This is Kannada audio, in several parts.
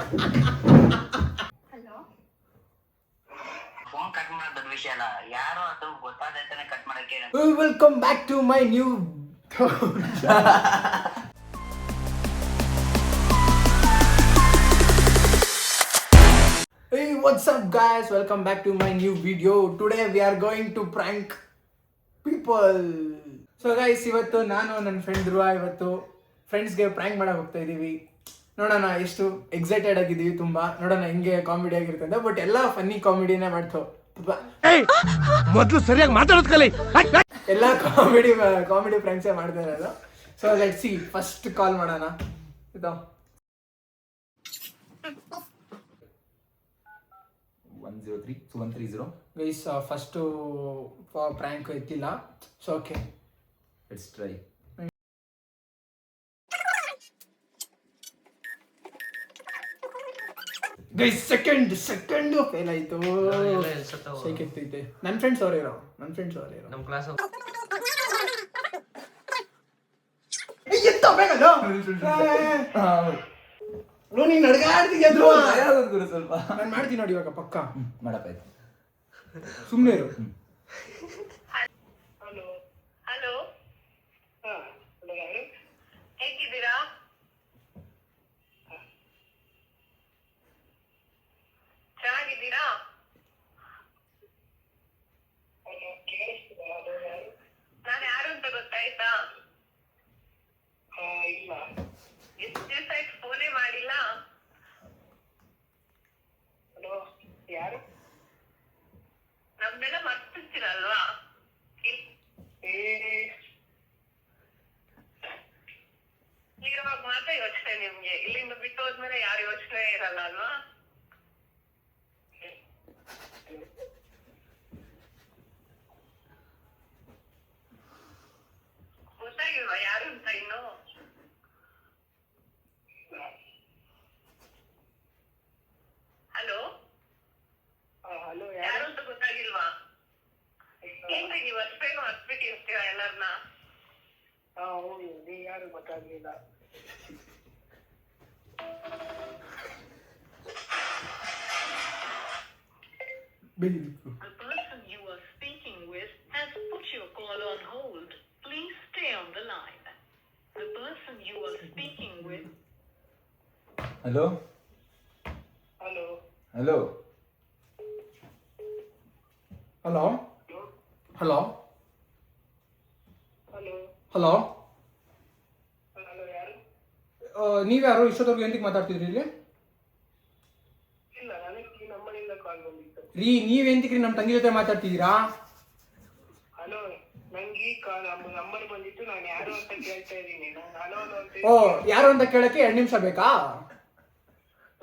ಹಲೋ, ಫೋನ್ ಕಟ್ ಮಾಡೋದು ದೊಡ್ಡ ವಿಷಯ ಅಲ್ಲ, ಯಾರೋ ಅದು ಗೊತ್ತಾದೈತಾನೆ ಕಟ್ ಮಾಡಕ್ಕೆ. Welcome back to my new Hey, what's up guys? Welcome back to my new video. Today we are going to prank people. So guys, ಇವತ್ತು ನಾನು ನನ್ನ ಫ್ರೆಂಡ್ ಧ್ರುವ ಇವತ್ತು ಫ್ರೆಂಡ್ಸ್ಗೆ ಪ್ರ್ಯಾಂಕ್ ಮಾಡಕ್ಕೆ ಹೋಗ್ತಾ ಇದ್ದೀವಿ. ನೋಡೋಣ ಎಷ್ಟು ಎಕ್ಸೈಟೆಡ್ ಆಗಿದ್ದೀವಿ, ತುಂಬ ನೋಡೋಣ ಹಿಂಗೆ ಕಾಮಿಡಿ ಆಗಿರುತ್ತೆ ಅಂತ. ಬಟ್ ಎಲ್ಲ ಫನ್ನಿ ಕಾಮಿಡಿನೇ ಮಾಡ್ತು. ಮೊದಲು ಸರಿಯಾಗಿ ಮಾತಾಡೋದು ಕಲಿ. ಎಲ್ಲ ಕಾಮಿಡಿ ಫ್ರೆಂಡ್ಸೇ ಮಾಡ್ತಾ ಇರೋದು. So let's see, first call ಮಾಡೋಣ. ಇದು 103 so 130 ಗೈಸ್, ಫಸ್ಟು ಪ್ರ್ಯಾಂಕ್ ಎತ್ತಿಲ್ಲ. So okay, let's try. Guys second fail ಆಯ್ತು. ಶೇಕ್ ಎತ್ತೈತೆ. ನನ್ನ ಫ್ರೆಂಡ್ಸ್ ಅವರಿರೋ ನಮ್ಮ ಕ್ಲಾಸ್ ನೀನ್ ನಡ್ಗಾಡ್ತೀಯ ಧ್ರುವ. ಗುರು ಸ್ವಲ್ಪ ನಾನು ಮಾಡ್ತೀನಿ ನೋಡಿ ಇವಾಗ ಪಕ್ಕ. ಮಾಡಪ್ಪ ಆಯ್ತು, ಸುಮ್ಮನೆ ಇರು. ಹಲೋ ಹಲೋ, ಹೇಗಿದ್ದೀರಾ? ಚೆನ್ನಾಗಿದ್ದೀರಾ? ನಾನು ಯಾರು ಅಂತ ಗೊತ್ತಾಯ್ತಾ? ಇಲ್ಲ. ಎಷ್ಟು ದಿವಸ ಆಯ್ತು ಫೋನೇ ಮಾಡಿಲ್ಲ. ಹಲೋ, ಯಾರು? ನಮ್ದೆಲ್ಲ ಮರ್ತಿರ್ತೀರಲ್ವಾ? ಇಲ್ಲಿರುವಾಗ ಮಾತ್ರ ಯೋಚನೆ ನಿಮ್ಗೆ, ಇಲ್ಲಿಂದ ಬಿಟ್ಟು ಹೋದ್ಮೇಲೆ ಯಾರು ಯೋಚನೆ ಇರಲ್ಲ ಅಲ್ವಾ? ಗೊತ್ತಾಗಿಲ್ವಾ ಯಾರು ಅಂತ ಇನ್ನು? ಹಲೋ ಹಲೋ, ಯಾರು ಅಂತ ಗೊತ್ತಾಗಿಲ್ವಾ? ಏನ್ರಿ ನೀವು ಅಷ್ಟು ಬೇಗ ಹೊಸ್ಬಿಟ್ಟಿರ್ತೀರಾ ಎಲ್ಲರನ್ನ? ಹೌದು, ನೀ ಯಾರು ಗೊತ್ತಾಗ್ಲಿಲ್ಲ. The person you are speaking with has put your call on hold. Please stay on the line. The person you are speaking with. Hello Hello. Hello hello hello Hello. Hello, Hello, ಯಾರು? ನೀವ್ಯಾರು? ಇಷ್ಟೊತ್ತವರೆಗೂ ಎಂತಕ್ಕೆ ಮಾತಾಡ್ತಿದ್ರಿ ಇಲ್ಲಿ? ಇಲ್ಲ, ನನಗೆ ಈ ನಂಬರಿಂದ ಕಾಲ್ ಬಂದಿತ್ತು. ರೀ, ನೀವೆಂತಕ್ರಿ ನಮ್ಮ ತಂಗಿ ಜೊತೆ ಮಾತಾಡ್ತಿದ್ದೀರಾ? ಹಲೋ, ನಂಗೆ ಈ ಕಾಲ್ ನಂಬರ್ ಬಂದಿತ್ತು, ನಾನು ಯಾರು ಅಂತ ಕೇಳ್ತಾ ಇದ್ದೀನಿ. ನಾನು ಹಲೋ ಅಂತ ಓ, ಯಾರು ಅಂತ ಕೇಳಕ್ಕೆ 2 ನಿಮಿಷ ಬೇಕಾ?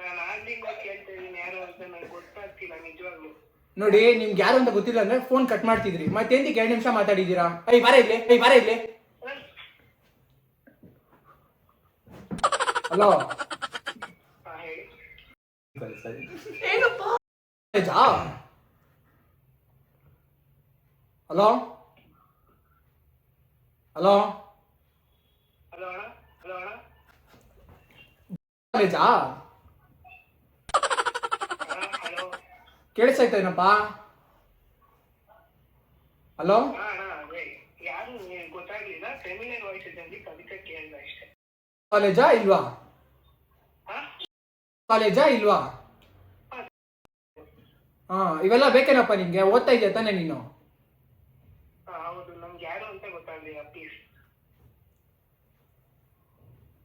ನಾನು ಆಗ್ಲಿಂದ ಕೇಳ್ತಾ ಇದ್ದೀನಿ ಯಾರು ಅಂತ, ನಂಗೆ ಗೊತ್ತಾಗ್ತಿಲ್ಲ ನಿಜವಾಗ್ಲು. ನೋಡಿ, ನಿಮ್ಗೆ ಯಾರು ಅಂತ ಗೊತ್ತಿಲ್ಲ ಅಂದ್ರೆ ಫೋನ್ ಕಟ್ ಮಾಡ್ತಿದ್ರಿ. ಮತ್ತೆ ಎಂತಕ್ಕೆ 2 ನಿಮಿಷ ಮಾತಾಡಿದ್ದೀರಾ? ಐ ಬಾರ ಇಲ್ಲಿ. ಹಲೋ, ಹೇಳಿ. ಸರಿ ಹಲೋ ಹಲೋ ಹಲೋ ಅಣ್ಣ, ಹಲೋ ಅಣ್ಣ, ಕಾಲೇಜಾ? ಹಲೋ. ಕೇಳಿಸ್ತಾ ಏನಪ್ಪ? ಹಲೋ, ಅಣ್ಣ, ಅದೇ ಯಾರು ಗೊತ್ತಾಗ್ಲಿಲ್ಲ. ಫೆಮಿಲಿಯರ್ ವಾಯ್ಸ್ ಇದ್ದಂಗಿತ್ತು, ಅದಕ್ಕೆ ಕೇಳಿದ ಅಷ್ಟೇ. ಕಾಲೇಜಾ ಇಲ್ವಾ? ಹಾ, ಇವೆಲ್ಲ ಬೇಕೇನಪ್ಪ ನಿಂಗೆ? ಓದ್ತಾ ಇದೆಯಾ ತಾನೆ ನೀನು? ಹೌದು, ನಮ್ಗೆ ಯಾರು ಅಂತ ಗೊತ್ತಾಗ್ಲಿಲ್ಲ, ಪ್ಲೀಸ್.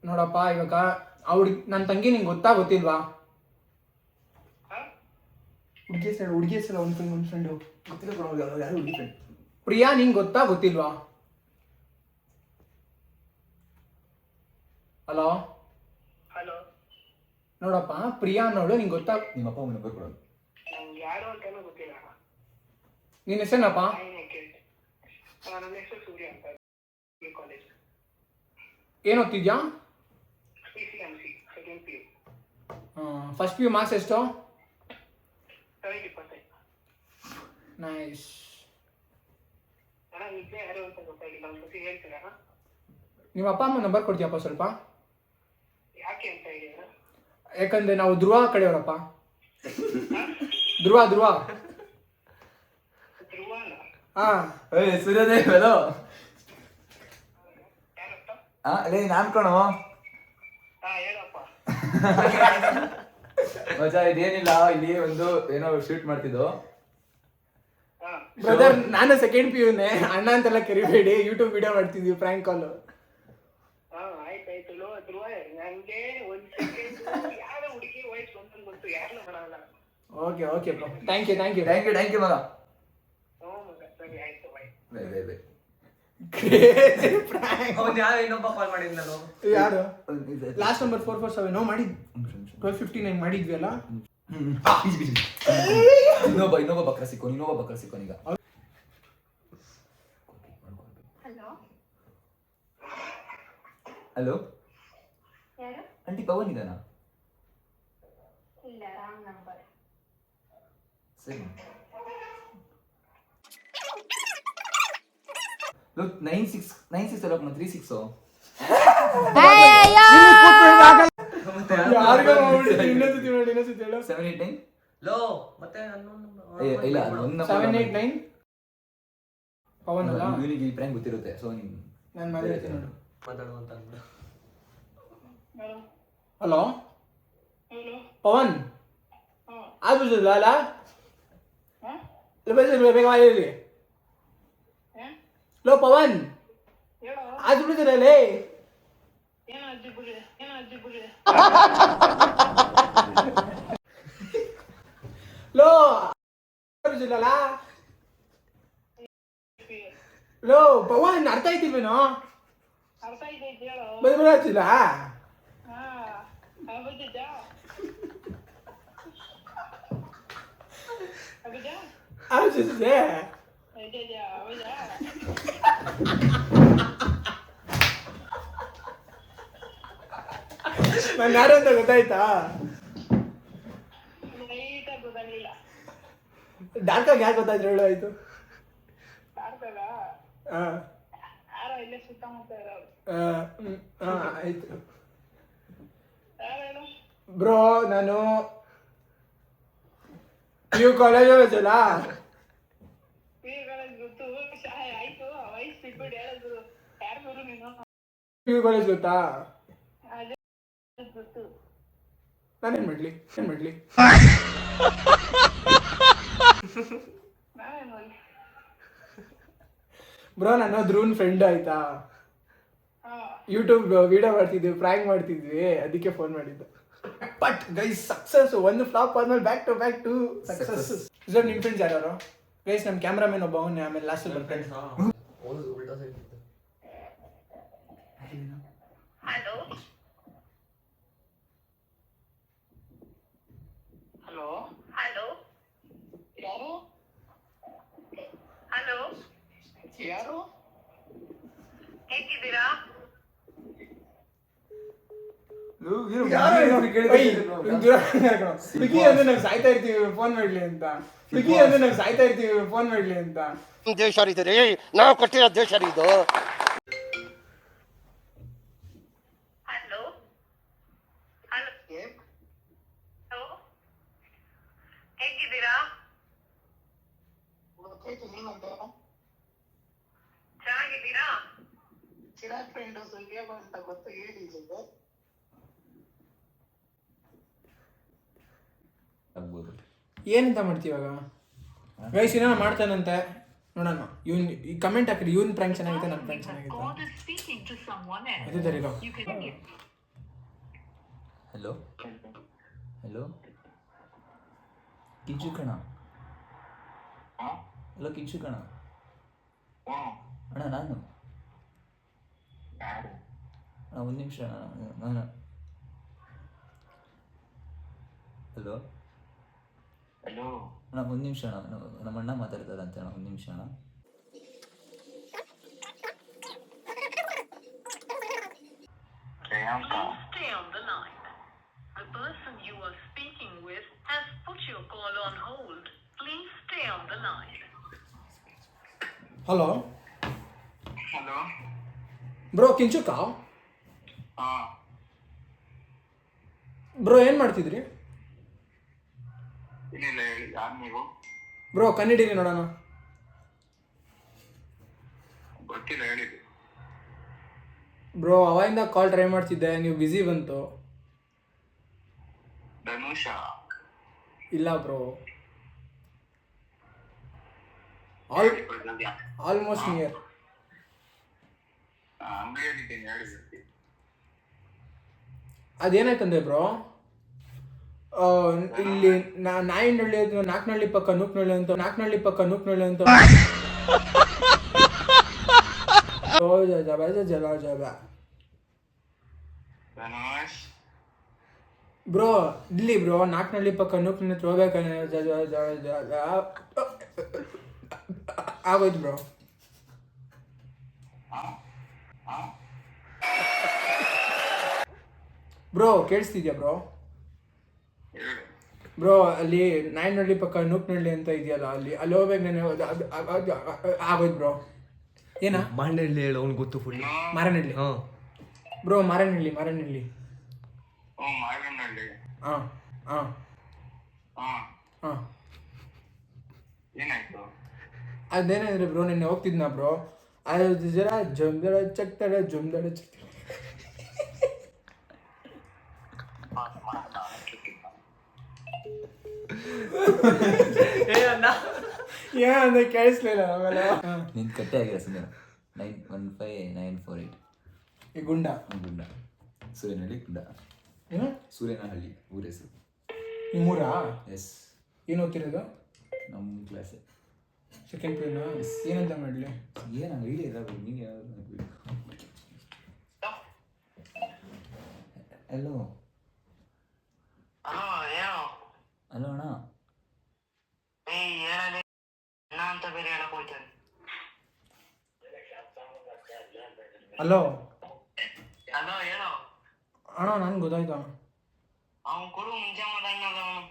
ನೋಡಪ್ಪ, ಇವಾಗ ನನ್ನ ತಂಗಿ ನಿಂಗೆ ಗೊತ್ತಿಲ್ವಾ? ಹುಡುಗಿ ಹೆಸರು ಒಂದು ಫ್ರೆಂಡು ಗೊತ್ತಿಲ್ಲ ಕೊಡೋ, ಯಾರು ಹುಡುಗಿ ಫ್ರೆಂಡ್? ಪ್ರಿಯಾ, ನಿಂಗೆ ಗೊತ್ತಿಲ್ವಾ? ಹಲೋ ಹಲೋ, ನೋಡಪ್ಪ, ಪ್ರಿಯಾ ಅನ್ನೋಳು ನಿಂಗೆ ನಿಮ್ಮ ಅಪ್ಪ ಅಮ್ಮ ನಂಬರ್ ಕೊಡೋದು. ನಂಗೆ ಯಾರು ಅಂತಾನೂ ಗೊತ್ತಿಲ್ಲ. ನಿನ್ನ ಹೆಸರೇನಪ್ಪ? ನನ್ನ ಹೆಸರು ಸೂರ್ಯ ಅಂತ, ಕಾಲೇಜ್. ಏನು ಓದ್ತಿದ್ಯಾ? PCMC second PU. First PU marks ಎಷ್ಟು? 70%. ನೈಸ್. ಅಣ್ಣ, ನಿದ್ದೆ ಯಾರು ಅಂತ ಗೊತ್ತಾಗಿಲ್ಲ, ಒಂದು ಸತಿ ಹೇಳ್ತೀರಾ? ನಿಮ್ಮ ಅಪ್ಪ ಅಮ್ಮ ನಂಬರ್ ಕೊಡ್ತೀಯಪ್ಪ ಸ್ವಲ್ಪ? ಯಾಕೆ ಅಂತ ಹೇಳಿದ್ರ? ಯಾಕಂದ್ರೆ ನಾವು ಧ್ರುವ ಕಡೆಯವರಪ್ಪ. ಧ್ರುವ ಹಾ ಸೂರ್ಯೋದಯ ಹಲೋ. ಅದೇ ನಾನ್ ಕಣೋ ಮಜಾ. ಇದೇನಿಲ್ಲ, ಇಲ್ಲಿ ಒಂದು ಏನೋ ಶೂಟ್ ಮಾಡ್ತಿದ್ದು. ಬ್ರದರ್, ನಾನು ಸೆಕೆಂಡ್ ಪಿ ಯುನೇ, ಅಣ್ಣ ಅಂತೆಲ್ಲ ಕರಿಬೇಡಿ. ಯೂಟ್ಯೂಬ್ ವಿಡಿಯೋ ಮಾಡ್ತಿದ್ವಿ, prank call. Okay okay bro, thank you ಮಗ. ಇನ್ನೊಬ್ಬ ಕಾಲ್ ಮಾಡಿದ್ನಲ್ಲ, ಯಾರು? ಲಾಸ್ಟ್ ನಂಬರ್ 447 ನಾವು ಮಾಡಿದ್ 1259 ಮಾಡಿದ್ವಿ ಅಲ್ಲ. ಇನ್ನೊಬ್ಬ ಬಕ್ರ ಸಿಕ್ಕೋನ್ ಈಗ. ಹಲೋ, ಆಂಟಿ ಪವನ್ ಇದಾನ? ಇಲ್ಲ, ರಾಂಗ್ ನಂಬರ್. ಸರಿ. 96 ಅಲ್ಲ 36. ಯಾರಿಗೋ ಮಾಡ್ಬಿಟ್ಟಿದ್ದೆ. ಇನ್ನೊಂದ್ಸತಿ ಹೇಳು. 789 ಲೋ ಮತ್ತೆ ಇಲ್ಲ, ಅದು ಒಂದು 789 ಪವನ್ ಅಲ್ಲ. ಇವನಿಗೆ ಈ ಪ್ರ್ಯಾಂಕ್ ಗೊತ್ತಿರುತ್ತೆ, ಸೊ ನೀನು ನಾನು ಮಾತಾಡ್ತೀನಿ ನೋಡು. ಮಾತಾಡುವಂತ ಅಂದ್ಬಿಡು. ಹಲೋ ಪವನ್, ಆಗ್ಬಿಟ್ಟಿಲ್ಲ ಅಲ್ಲ? ಬೇಗ ಮಾಡಿ. ಲೋ ಪವನ್, ಆಗ್ಬಿಟ್ಟಿರಲೇ. ಲೋ ಲೋ ಪವನ್, ಅರ್ಥ ಆಯ್ತಿಲ್ವೇನೋ? ಬರಚಿಲ್ಲ. ಆಗ್ಬಿಟ್ಟಿದೆ. ನಾನು ಯಾರು ಅಂತ ಗೊತ್ತಾಯ್ತಾ? ಡಾರ್ಕಾಗಿ ಯಾಕೆ ಗೊತ್ತಾಯ್ತು ಹೇಳು. ಆಯ್ತು. ಆಯ್ತು ಬ್ರೋ, ನಾನು ನೀವು ಕಾಲೇಜ್ ಹೋಗಲ್ಲ. ಕಾಲೇಜ್ ಗೊತ್ತಾ? ನಾನೇನ್ ಮಾಡ್ಲಿ? ಬ್ರೋ, ನಾನು ಧ್ರುವನ್ ಫ್ರೆಂಡ್ ಆಯ್ತಾ. ಯೂಟ್ಯೂಬ್ ವಿಡಿಯೋ ಮಾಡ್ತಿದ್ವಿ, ಪ್ರ್ಯಾಂಕ್ ಮಾಡ್ತಿದ್ವಿ, ಅದಕ್ಕೆ ಫೋನ್ ಮಾಡಿದ್ದು. But guys, success. ಒಂದು ಫ್ಲಾಪ್ ಆದ್ಮೇಲೆ ಬ್ಯಾಕ್ ಟು ಸಕ್ಸಸ್. ಸರ್, ನಿಮ್ಮ ಫ್ರೆಂಡ್ಸ್ ಯಾರು ಗೈಸ್? ನಮ್ಮ ಕ್ಯಾಮ್ರಾಮನ್ ಒಬ್ಬ ಅವನೇ, ಆಮೇಲೆ ಲಾಸ್ಟ್ ಬರ್ತಾನೆ. ಯಾರು ಹೇಗಿದ್ದೀರಾ? ವಿಕಿ ಅಂದ್ರೆ ನಾವು ಸಾಯ್ತಾ ಇರ್ತೀವಿ, ಫೋನ್ ಮಾಡ್ಲಿ ಅಂತ. ದೇಶ ರೀ, ನಾವು ಕೊಟ್ಟಿರೋ ದೇಶ ಇದು. ಹಲೋ ಹೇಗಿದ್ದೀರಾ? ಚೆನ್ನಾಗಿದ್ದೀರಾ? ಚಿರಾಗ್ ಫ್ರೆಂಡ್ ಸುಳ್ಯ ಅಂತ ಗೊತ್ತು, ಹೇಳಿದ್ರು. ಏನಂತ ಮಾಡ್ತೀವಿ ಇವಾಗ ಗೈಸ್? ಏನೋ ಮಾಡ್ತಾನಂತೆ, ನೋಡೋಣ. ಇವನ್ ಈ ಕಮೆಂಟ್ ಹಾಕ್ರಿ, ಇವನ್ ಪ್ರ್ಯಾಂಕ್ ಚೆನ್ನಾಗಿದೆ, ನನ್ನ ಪ್ರ್ಯಾಂಕ್ ಚೆನ್ನಾಗಿದೆ. ಅದು ತರಿಗೋ. ಹಲೋ ಕಿಂಚು ಕಣ. ಹಲೋ ಕಿಂಚು ಕಣ. ಅಣ್ಣ ನಾನು ಅಣ್ಣ, ಒಂದು ನಿಮಿಷ. ನಾನು ಹಲೋ ಅಣ್ಣ, ಒಂದು ನಿಮಿಷ ಅಣ್ಣ, ನಮ್ಮ ಅಣ್ಣ ಮಾತಾಡ್ತಾರೆ ಅಂತ ಅಣ್ಣ, ಒಂದು ನಿಮಿಷ ಅಣ್ಣ. Stay on the line. The person you are speaking with has put your call on hold. Please stay on the line. Hello hello bro, ಕಿಂಚುಕ ಬ್ರೋ ಏನು ಮಾಡ್ತಿದ್ರಿ? ಏನಿಲ್ಲ ಹೇಳಿ, ಯಾರು ನೀವು? ಬ್ರೋ ಕಣ್ಣಿಡೀರಿ ನೋಡೋಣ. ಗೊತ್ತಿಲ್ಲ ಹೇಳಿದ್ದು. ಬ್ರೋ ಅವಾಗಿಂದ ಕಾಲ್ ಟ್ರೈ ಮಾಡ್ತಿದ್ದೆ, ನೀವು ಬ್ಯುಸಿ ಬಂತು. ಧನುಷ? ಇಲ್ಲ ಬ್ರೋ, ಆಲ್ಮೋಸ್ಟ್ ನಿಯರ್. ಅಂಗಡಿಯಲ್ಲಿದ್ದೀನಿ, ಹೇಳಿ. ಅದೇನಾಯ್ತಂದ್ರೆ ಬ್ರೋ, ಇಲ್ಲಿ ನಾಯಿನಹಳ್ಳಿ ಹತ್ರ ನಾಲ್ಕನಹಳ್ಳಿ ಪಕ್ಕ ನೂಕ್ನಹಳ್ಳಿ ಅಂತ ಧನುಷ್ ಬ್ರೋ ಇಲ್ಲಿ ಬ್ರೋ ನಾಲ್ಕನಹಳ್ಳಿ ಪಕ್ಕ ನೂಕ್ನಹಳ್ಳಿ ಹತ್ರ ಹೋಗ್ಬೇಕಾದ್ರೆ ಆಗೋಯ್ತು ಬ್ರೋ. ಬ್ರೋ ಕೇಳಿಸ್ತಿದ್ಯಾ ಬ್ರೋ? ಹೇಳು. ಬ್ರೋ ಅಲ್ಲಿ ನಾಯಿನಹಳ್ಳಿ ಪಕ್ಕ ನೂಕ್ನಹಳ್ಳಿ ಅಂತ ಇದೆಯಲ್ಲ, ಅಲ್ಲಿ ಹೋಗ್ಬೇಕು ನಾನು. ಆಗೋಯ್ತು ಬ್ರೋ. ಏನ ಮಾರನಹಳ್ಳಿ ಹೇಳು, ಅವ್ನು ಗೊತ್ತು ಫುಲ್. ಮಾರನಹಳ್ಳಿ. ಹಾಂ ಬ್ರೋ ಮಾರನಹಳ್ಳಿ. ಮಾರನಹಳ್ಳಿ. ಹಾಂ ಹಾಂ ಹಾಂ, ಹಾಂ. ಏನಾಯ್ತು? ಅದೇನಂದ್ರೆ ಬ್ರೋ ನಿನ್ನೆ ಹೋಗ್ತಿದ್ನಾ ಬ್ರೋ, ಅದು ಜರ ಜಮ್ದಳ ಚಕ್ತಾರೆ ಜಮ್ದಳ ಚಕ್ತಾರೆ ಏನಂದ್ರೆ ಕೇಳಿಸ್ಲಿಲ್ಲ ಆಮೇಲೆ. ನಿಂದು ಕಟ್ಟೆ ಆಗಿಲ್ಲ ಸುಮ್ಮನೆ. 915948 ಈ ಗುಂಡ ಗುಂಡ, ಸೂರ್ಯನಹಳ್ಳಿ ಗುಂಡ. ಏನು ಸೂರ್ಯನಹಳ್ಳಿ ಊರ ಹೆಸರು. ನಿಮ್ಮೂರಾ? ಎಸ್, ಏನು ಓದ್ತಿರೋದು? ನಮ್ಮ ಕ್ಲಾಸೆ. ಸೆಕೆಂಡ್ ಪಿಯೂನಾ? ಏನಂತ ಮಾಡಲಿ? ಏನು ಐಡಿಯಾ ಇಲ್ಲ ನೀವು ಯಾವ್ದು. ಹಲೋ ಹಲೋ, ಏನು? ಹಲೋ ಅಣ್ಣ. ಹೇಳಲಿ ಅಂತ ಬೇರೆ ಹೇಳಕ್ ಹೋಗ್ತೇನೆ. ಹಲೋ ಹಲೋ, ಹೇಳು. ಅಣ್ಣ ನನ್ಗೆ ಗೊತ್ತಾಯ್ತು ಅಣ್ಣ. ಅವ್ನು ಕೊಡು, ಮುಂಚೆ ಮಾತಾಡ್ನಲ್ಲ ಅವನು.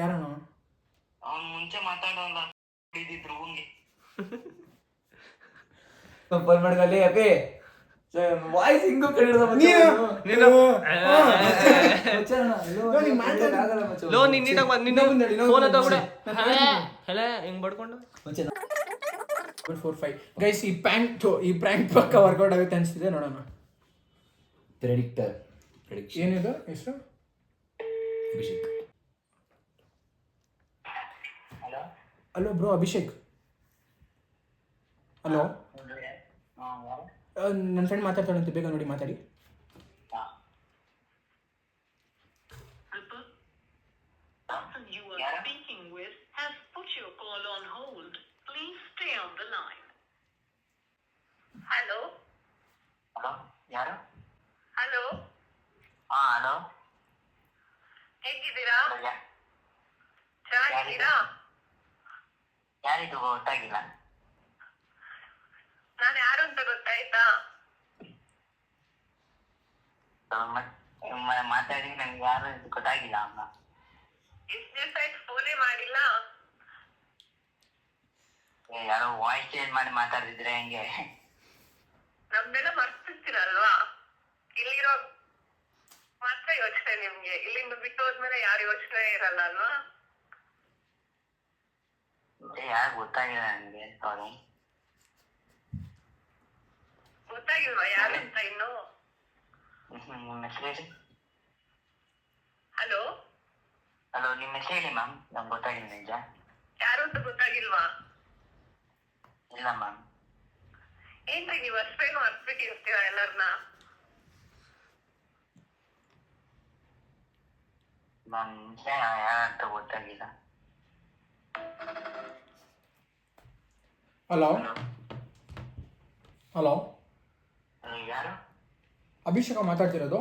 ಯಾರಣ್ಣ? ಅವ್ನು ಮುಂಚೆ ಮಾತಾಡೋಲ್ಲ, ಇದ್ದಿದ್ರು ಹಂಗೆ. ಫೋನ್ ಮಾಡ್ಕೊಳ್ಳಿ ಅಪ್ಪಿ, ವಾಯ್ಸ್ ಹಿಂಗೂ ಕಡಿದ ಗೈಸ್, ಈ ಪ್ರ್ಯಾಂಕ್ ಪಕ್ಕ ವರ್ಕೌಟ್ ಆಗುತ್ತೆ ಅನ್ಸ್ತಿದೆ, ನೋಡೋಣ. ಪ್ರೆಡಿಕ್ಟರ್ ಏನಿದು ಹೆಸರು? Abhishek. Hello bro, Abhishek. Hello, ನನ್ನ ಫ್ರೆಂಡ್ ಮಾತಾಡ್ತಾಳಂತೆ, ಬೇಗ ನೋಡಿ ಮಾತಾಡಿ. The person you are speaking with has put your call on hold. Please stay on the line. Hello? Hello, ಯಾರು? Hello? ಹಲೋ. ಹೇಗಿದ್ದೀರಾ? ಚೆನ್ನಾಗಿದ್ದೀರಾ? ಯಾರಿದು ಗೊತ್ತಾಗಿಲ್ಲ. ನಾನು ಯಾರು ಅಂತ ಗೊತ್ತಾಯ್ತಾ? ಮಾತಾಡಿ ನನ್ಗೆ ಯಾರು ಗೊತ್ತಾಗಿಲ್ಲ ಅಮ್ಮ. ಎಷ್ಟು ದಿವಸ ಆಯ್ತು ಫೋನೇ ಮಾಡಿಲ್ಲ? ಯಾರೋ ವಾಯ್ಸ್ ಚೇಂಜ್ ಮಾಡಿ ಮಾತಾಡ್ತಿದ್ರೆ ಹೆಂಗೆ? ನಮ್ದೆಲ್ಲ ಮರ್ತಿರ್ತೀರಲ್ವಾ? ಇಲ್ಲಿರೋ ಮಾತ್ರ ಯೋಚನೆ ನಿಮ್ಗೆ, ಇಲ್ಲಿಂದ ಬಿಟ್ಟು ಹೋದ್ಮೇಲೆ ಯಾರು ಯೋಚನೆ ಇರಲ್ಲ ಅಲ್ವಾ? ಯಾರು ಗೊತ್ತಾಗಿಲ್ಲ ನನಗೆ, ಸಾರಿ. ಗೊತ್ತಾಗಿಲ್ವಾ ಯಾರು ಅಂತ ಇನ್ನು? ನಿಮ್ಮ ಹೆಸರು ಹೇಳಿ. ಹಲೋ, ಹಲೋ, ನಿಮ್ಮ ಹೆಸರು ಹೇಳಿ ಮ್ಯಾಮ್. ನಮ್ಗೆ ಗೊತ್ತಾಗಿಲ್ಲ ನಿಜ. ಯಾರು ಅಂತ ಗೊತ್ತಾಗಿಲ್ವಾ? ಇಲ್ಲ ಮ್ಯಾಮ್. ಏನ್ರಿ ನೀವು ಅಷ್ಟೇನು ಅರ್ಸ್ಬಿಟ್ಟಿರ್ತೀರಾ ಎಲ್ಲರನ್ನ? ಮ್ಯಾಮ್ ನಿಜ ಯಾರಂತ ಗೊತ್ತಾಗಿಲ್ಲ. ಹಲೋ ಹಲೋ, ಯಾರು? ಅಭಿಷೇಕ ಮಾತಾಡ್ತಿರೋದು.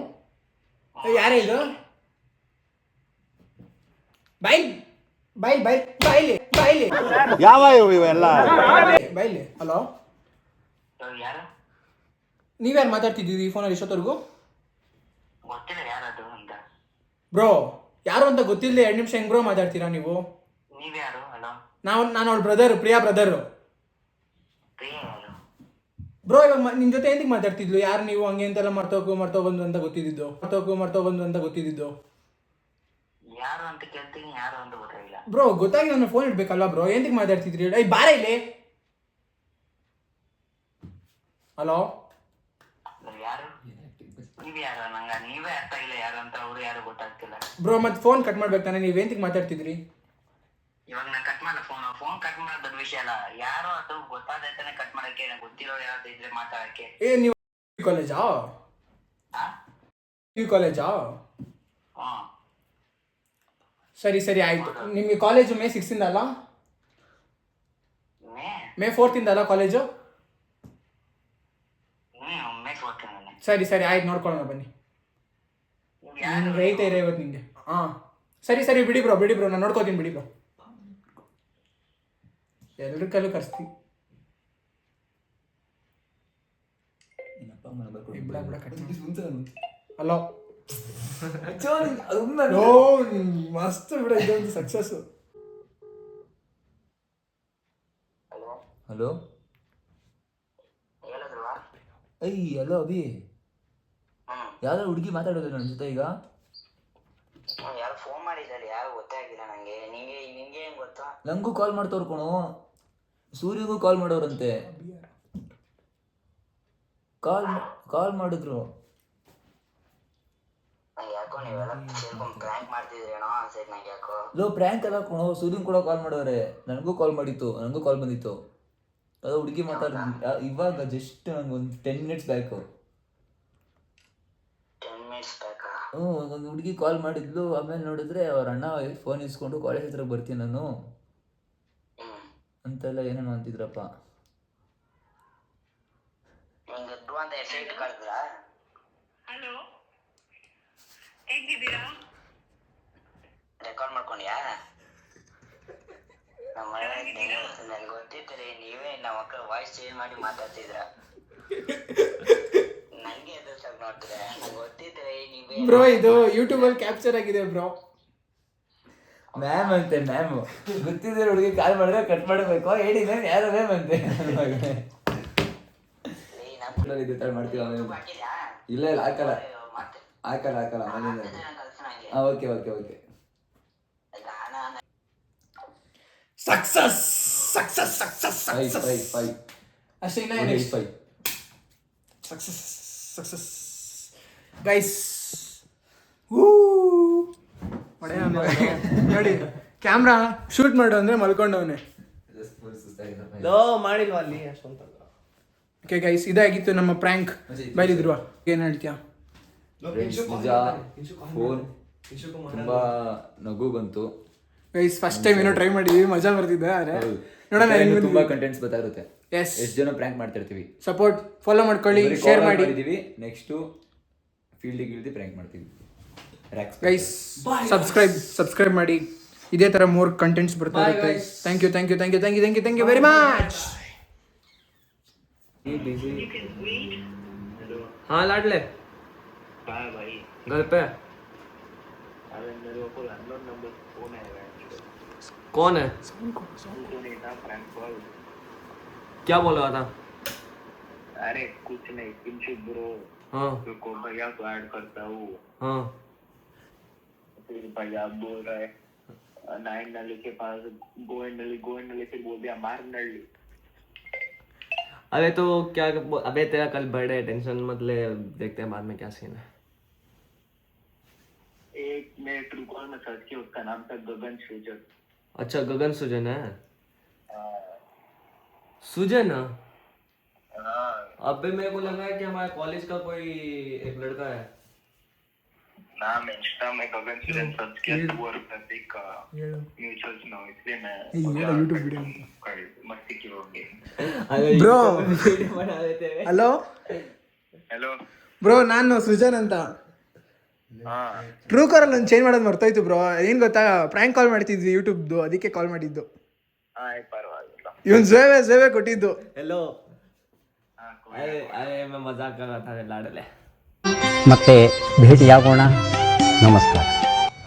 ಯಾರೇ ಇದು? ಬೈಲ್ ಬೈಲ್ ಬೈಲ್ ಬೈಲಿ ಬೈಲಿ ಯಾವ ಇವೆಲ್ಲ? ಬೈಲಿ. ಹಲೋ, ಯಾರು? ನೀವ್ಯಾರು ಮಾತಾಡ್ತಿದ್ದೀವಿ ಈ ಫೋನಲ್ಲಿ ಇಷ್ಟೊತ್ತವರೆಗೂ? ಗೊತ್ತಿಲ್ಲ ಯಾರದು ಅಂತ. ಬ್ರೋ ಯಾರು ಅಂತ ಗೊತ್ತಿಲ್ಲದೆ 2 ನಿಮಿಷ ಹೆಂಗ್ ಬ್ರೋ ಮಾತಾಡ್ತೀರಾ ನೀವು? ನೀವ್ಯಾರು? ಹಲೋ, ನಾನು ಅವಳ ಬ್ರದರ್, ಪ್ರಿಯಾ ಬ್ರದರ್. ಪ್ರಿಯಾ ಯಾರು? ಬ್ರೋ ಇವಾಗ ನಿಮ್ ಜೊತೆ ಎಂದಿಗೆ ಮಾತಾಡ್ತಿದ್ಲು? ಯಾರು ನೀವು ಹಂಗೆ ಅಂತೆಲ್ಲ ಮರ್ತೋಗ್ಬಂದು ಅಂತ ಗೊತ್ತಿದ್ದು ಯಾರು ಅಂತ ಕೇಳ್ತೀನಿ, ಯಾರು ಅಂತ ಗೊತ್ತಾಗಿಲ್ಲ. ಬ್ರೋ ಗೊತ್ತಾಗಿ ನನ್ನ ಫೋನ್ ಇಡ್ಬೇಕಲ್ಲ ಬ್ರೋ, ಎಂದಿಗೆ ಮಾತಾಡ್ತಿದ್ರಿ? ಐ ಬಾರ ಇಲ್ಲಿ. ಹಲೋ ಯಾರು ನೀವ್ ಯಾರು? ನೀವೇ ಅರ್ಥ ಇಲ್ಲ ಯಾರು ಅಂತ, ಅವ್ರು ಯಾರು ಗೊತ್ತಾಗ್ತಿಲ್ಲ. ಬ್ರೋ ಮತ್ತೆ ಫೋನ್ ಕಟ್ ಮಾಡ್ಬೇಕು ತಾನೆ, ನೀವ್ ಎಂತಿಗೆ ಮಾತಾಡ್ತಿದ್ರಿ? ಇವಾಗ ನಾ ಕಟ್ ಮಾಡಲ್ಲ ಫೋನ್ ಕಟ್ ಮಾಡೋದು ದೊಡ್ಡ ವಿಷಯ ಅಲ್ಲ. ಯಾರೋ ಅದು ಗೊತ್ತಾದೈತಾನೆ ಕಟ್ ಮಾಡಕ್ಕೆ, ಗೊತ್ತಿರೋ ಯಾವ್ದು ಇದ್ರೆ ಮಾತಾಡಕ್ಕೆ. ನೀವು ಕಾಲೇಜಾ? ಸರಿ ಆಯ್ತು. ನಿಮ್ಗೆ ಕಾಲೇಜು May 6 ಅಲ್ಲ? May 4 ಅಲ್ಲ ಕಾಲೇಜು? ಸರಿ ಆಯ್ತು, ನೋಡ್ಕೊಳ್ಳೋಣ ಬನ್ನಿ. ರೈತ ಇರ ಇವತ್ತು ನಿಂಗೆ. ಸರಿ ಬಿಡಿ ಬ್ರೋ ನಾನು ನೋಡ್ಕೋತೀನಿ ಬಿಡಿ ಬ್ರೋ. ಎಲ್ರ ಕಲ್ಲು ಕರ್ಸ್ತಿ. ಹಲೋ ಮಸ್ತ್ ಬಿಡ, ಇದೊಂದು ಸಕ್ಸಸ್. ಹಲೋ ಹಲೋ ಅಭಿ, ಯಾವ್ದಾರು ಹುಡುಗಿ ಮಾತಾಡೋದು ನನ್ನ ಜೊತೆ ಈಗ? ಯಾರು ಫೋನ್ ಮಾಡಿದ್ದಾರೆ, ಯಾರು ಗೊತ್ತಾಗಿಲ್ಲ ನಂಗೆ. ನಿಂಗೆ ಹೆಂಗ್ ಗೊತ್ತಾ? ನಂಗೂ ಕಾಲ್ ಮಾಡ್ತವ್ರು ಕಣೋ, ಸೂರ್ಯಗೂ ಕಾಲ್ ಮಾಡೋರಂತೆ. ಕಾಲ್ ಮಾಡಿದ್ರು. ಯಾಕೋ ನೀವೆಲ್ಲ ಸೇರ್ಕೊಂಡು ಪ್ರ್ಯಾಂಕ್ ಮಾಡ್ತಿದ್ರೇನೋ ಅನ್ಸೈತೆ ನಂಗೆ. ಯಾಕೋ ಲೋ ಪ್ರ್ಯಾಂಕ್ ಎಲ್ಲ ಕಣೋ, ಸೂರ್ಯನ್ ಕೂಡ ಕಾಲ್ ಮಾಡೋರೆ. ನನಗೂ ಕಾಲ್ ಬಂದಿತ್ತು. ಅದು ಹುಡುಗಿ ಇವಾಗ ಜಸ್ಟ್ ನಂಗೆ ಒಂದು 10 minutes ಬ್ಯಾಕು. 10 minutes ಬ್ಯಾಕಾ? ಒಂದು ಹುಡುಗಿ ಕಾಲ್ ಮಾಡಿದ್ಲು. ಆಮೇಲೆ ನೋಡಿದ್ರೆ ಅವ್ರ ಅಣ್ಣ ಫೋನ್ ಇಸ್ಕೊಂಡು ಕಾಲೇಜ್ ಹತ್ರ ಬರ್ತೀನಿ ನಾನು ಅಂತೆಲ್ಲ ಏನೇನೋ ಅಂತಿದ್ರಪ್ಪ. ಹಲೋ, ಹೇಗಿದ್ದೀರಾ? ರೆಕಾರ್ಡ್ ಮಾಡ್ಕೊಂಡ್ಯಾ? ನನ್ಗೆ ಗೊತ್ತಿತ್ತರಿ, ನೀವೇ ನಮ್ಮ ಮಕ್ಕಳ ವಾಯ್ಸ್ ಚೇಂಜ್ ಮಾಡಿ ಮಾತಾಡ್ತಿದ್ರ. ನಂಗೆ ಎದು ಸಾಕು ನೋಡ್ತೀರ, ನಂಗೆ ಗೊತ್ತಿತ್ತರಿ ನೀವೇ. ಬ್ರೋ ಇದು ಯೂಟ್ಯೂಬ್ ಅಲ್ಲಿ ಕ್ಯಾಪ್ಚರ್ ಆಗಿದೆ ಬ್ರೋ. ಮ್ಯಾಮ್ ಗೊತ್ತಿದ್ರೆ ಹುಡುಗಿ ಕಾಲ್ ಮಾಡಿದ್ರೆ ಕಟ್ ಮಾಡಬೇಕು. ಹೇಳಿ ಮ್ಯಾಮ್, ಯಾರು ಮ್ಯಾಮ್ ಅಂತೆ. ಮಾಡ್ತೀವಿ ಆಮೇಲೆ. ಇಲ್ಲ ಹಾಕಲ್ಲ ಆಮೇಲೆ. ಓಕೆ ಸಕ್ಸಸ್ ಅಷ್ಟೇ. Success guys. ನೋಡಿ ಕ್ಯಾಮ್ರಾ ಶೂಟ್ ಮಾಡು ಅಂದ್ರೆ ಮಲ್ಕೊಂಡವನೆ. ಮಾಡಿಲ್ವಾ ಅಲ್ಲಿ ಅಷ್ಟೊಂದು? ಓಕೆ ಗೈಸ್, ಇದಾಗಿತ್ತು ನಮ್ಮ ಪ್ರ್ಯಾಂಕ್. ಬೈಲಿದ್ರು, ಏನ್ ಹೇಳ್ತೀಯಾ? ನಿಜ ಫೋನ್ ತುಂಬಾ ನಗು ಬಂತು ಗೈಸ್. ಫಸ್ಟ್ ಟೈಮ್ ಏನೋ ಟ್ರೈ ಮಾಡಿದ್ವಿ, ಮಜಾ ಬರ್ತಿದ್ದೆ. ನೋಡೋಣ, ತುಂಬಾ ಕಂಟೆಂಟ್ಸ್ ಬರ್ತಾ. ಎಸ್, ಎಷ್ಟು ಜನ ಪ್ರ್ಯಾಂಕ್ ಮಾಡ್ತಿರ್ತೀವಿ. ಸಪೋರ್ಟ್, ಫಾಲೋ ಮಾಡ್ಕೊಳ್ಳಿ, ಶೇರ್ ಮಾಡಿ. ನೆಕ್ಸ್ಟ್ ಫೀಲ್ಡಿಗೆ ಪ್ರ್ಯಾಂಕ್ ಮಾಡ್ತೀವಿ ಗೈಸ್. ಸಬ್ಸ್ಕ್ರೈಬ್ ಮಾಡಿ, ಇದೇ ತರ ಮೋರ್ ಕಂಟೆಂಟ್ಸ್ ಬರ್ತಾ ಇರುತ್ತೆ. Thank you very much. हाँ लाडले भाई घर पे अरे मेरे को अननोन नंबर फोन आया है। कौन है? नहीं था, प्रैंक कॉल। क्या बोल रहा था? अरे कुछ नहीं, किंचित ब्रो। हाँ को भैया को ऐड करता हूँ। हाँ फिर भैया बोल रहा है 9 नली के पास गोविंद नली फिर बोल दिया मार नली। अबे तो क्या, अबे तेरा कल बर्थडे है, टेंशन मत ले, देखते हैं बाद में क्या सीन है। एक मैं ट्रू कॉल में सर्च किया, उसका नाम था गगन सुजन। अच्छा गगन सुजन है? सुजन? अबे मेरे को लगा है कि हमारे कॉलेज का कोई एक लड़का है। नाम इंस्टा में गगन सुजन सर्च किया तो वो प्रतीक का म्यूचुअल्स ना, इसलिए मैं यूट्यूब वीडियो मस्ती की होगी। ಬ್ರೋ बना देते हैं। ಹಲೋ हेलो ಬ್ರೋ, ನಾನು ಸೃಜನ್ ಅಂತ. हाँ ಟ್ರೂ ಕಾಲಲ್ಲಿ ಒಂದು ಚೇಂಜ್ ಮಾಡೋದು ಮರ್ತೋಯ್ತು ಬ್ರೋ. ಏನು ಗೊತ್ತಾ, ಪ್ರ್ಯಾಂಕ್ ಕಾಲ್ ಮಾಡ್ತಿದ್ವಿ ಯೂಟ್ಯೂಬ್ದು, ಅದಕ್ಕೆ ಕಾಲ್ ಮಾಡಿದ್ದು. हाँ परवाइल्ला। ಇವನು ಸೇವೆ ಕೊಟ್ಟಿದ್ದು. हेलो, अरे मैं मजाक कर रहा था लाडले। ಮತ್ತೆ ಭೇಟಿಯಾಗೋಣ. ನಮಸ್ಕಾರ.